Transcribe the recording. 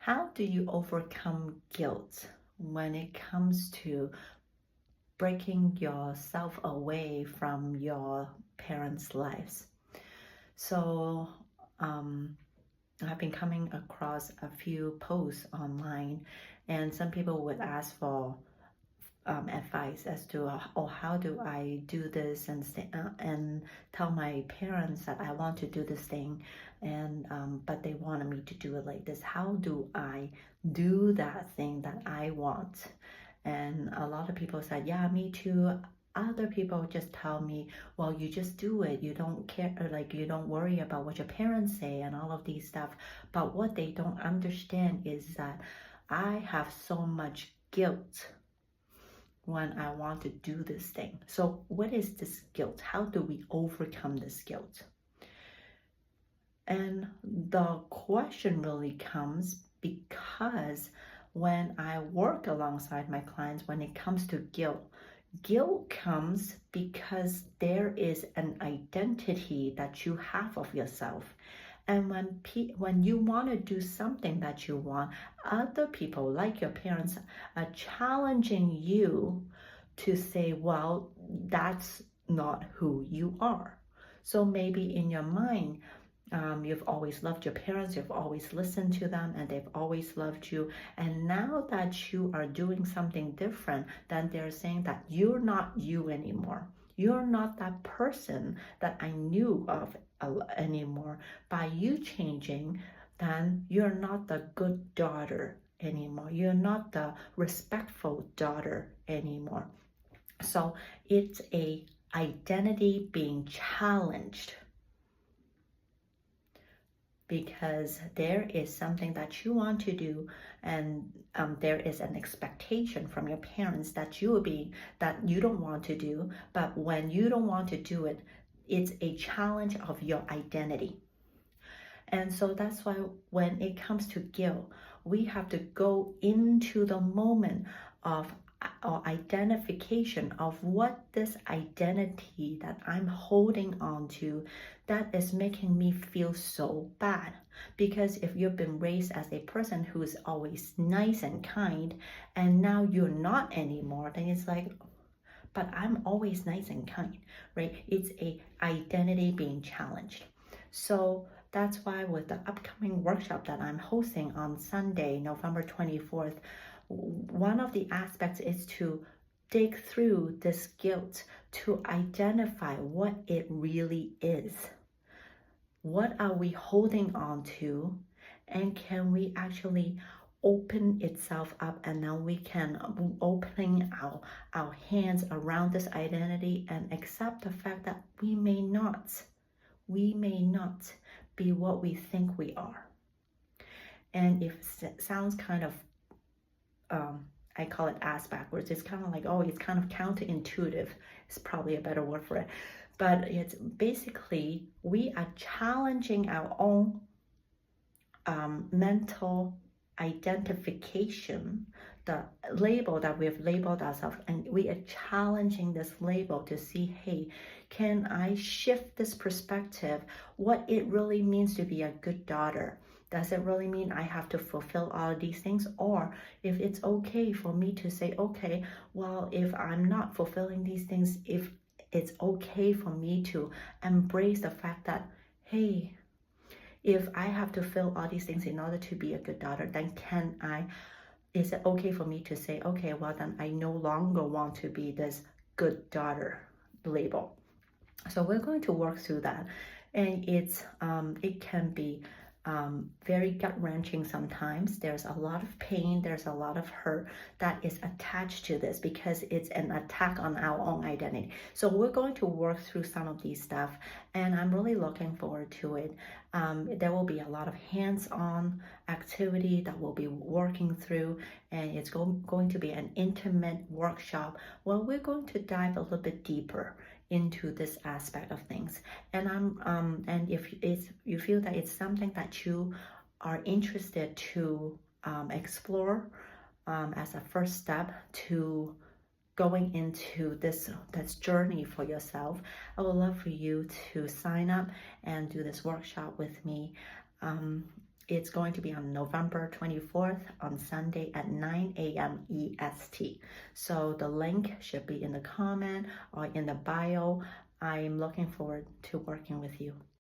How do you overcome guilt when it comes to breaking yourself away from your parents' lives? So, I've been coming across a few posts online, and some people would ask for advice as to oh, how do I do this and tell my parents that I want to do this thing, and but they wanted me to do it like this. How do I do that thing that I want? And a lot of people said, yeah, me too. Other people just tell me, well, you just do it. You don't care, or like you don't worry about what your parents say and all of these stuff. But what they don't understand is that I have so much guilt when I want to do this thing. So what is this guilt? How do we overcome this guilt? And the question really comes because when I work alongside my clients, when it comes to guilt, guilt comes because there is an identity that you have of yourself. And when you want to do something that you want, other people, like your parents, are challenging you to say, well, that's not who you are. So maybe in your mind, you've always loved your parents, you've always listened to them, and they've always loved you. And now that you are doing something different, then they're saying that you're not you anymore. You're not that person that I knew of anymore. By you changing, then you're not the good daughter anymore. You're not the respectful daughter anymore. So it's a identity being challenged because there is something that you want to do, and there is an expectation from your parents that you don't want to do. But when you don't want to do it, it's a challenge of your identity. And so that's why when it comes to guilt, we have to go into the moment of or identification of what this identity that I'm holding on to that is making me feel so bad. Because if you've been raised as a person who is always nice and kind, and now you're not anymore, then it's like, but I'm always nice and kind, right? It's a identity being challenged. So that's why with the upcoming workshop that I'm hosting on Sunday, November 24th, one of the aspects is to dig through this guilt to identify what it really is. What are we holding on to? And can we actually open itself up, and now we can opening our hands around this identity and accept the fact that we may not be what we think we are. And if it sounds kind of I call it ass backwards. It's kind of like, oh, it's kind of counterintuitive. It's probably a better word for it. But it's basically, we are challenging our own mental identification, the label that we have labeled ourselves, and we are challenging this label to see, hey, can I shift this perspective, what it really means to be a good daughter? Does it really mean I have to fulfill all of these things? Or if it's okay for me to say, okay, well, if I'm not fulfilling these things, if it's okay for me to embrace the fact that, hey, if I have to fill all these things in order to be a good daughter, then is it okay for me to say, okay, well, then I no longer want to be this good daughter label? So we're going to work through that. And it can be very gut-wrenching sometimes. There's a lot of pain, there's a lot of hurt that is attached to this because it's an attack on our own identity. So we're going to work through some of these stuff, and I'm really looking forward to it. There will be a lot of hands-on activity that we'll be working through, and it's going to be an intimate workshop where we're going to dive a little bit deeper into this aspect of things. And and if you feel that it's something that you are interested to explore as a first step to going into this journey for yourself, I would love for you to sign up and do this workshop with me. It's going to be on November 24th on Sunday at 9 a.m. EST. So the link should be in the comment or in the bio. I'm looking forward to working with you.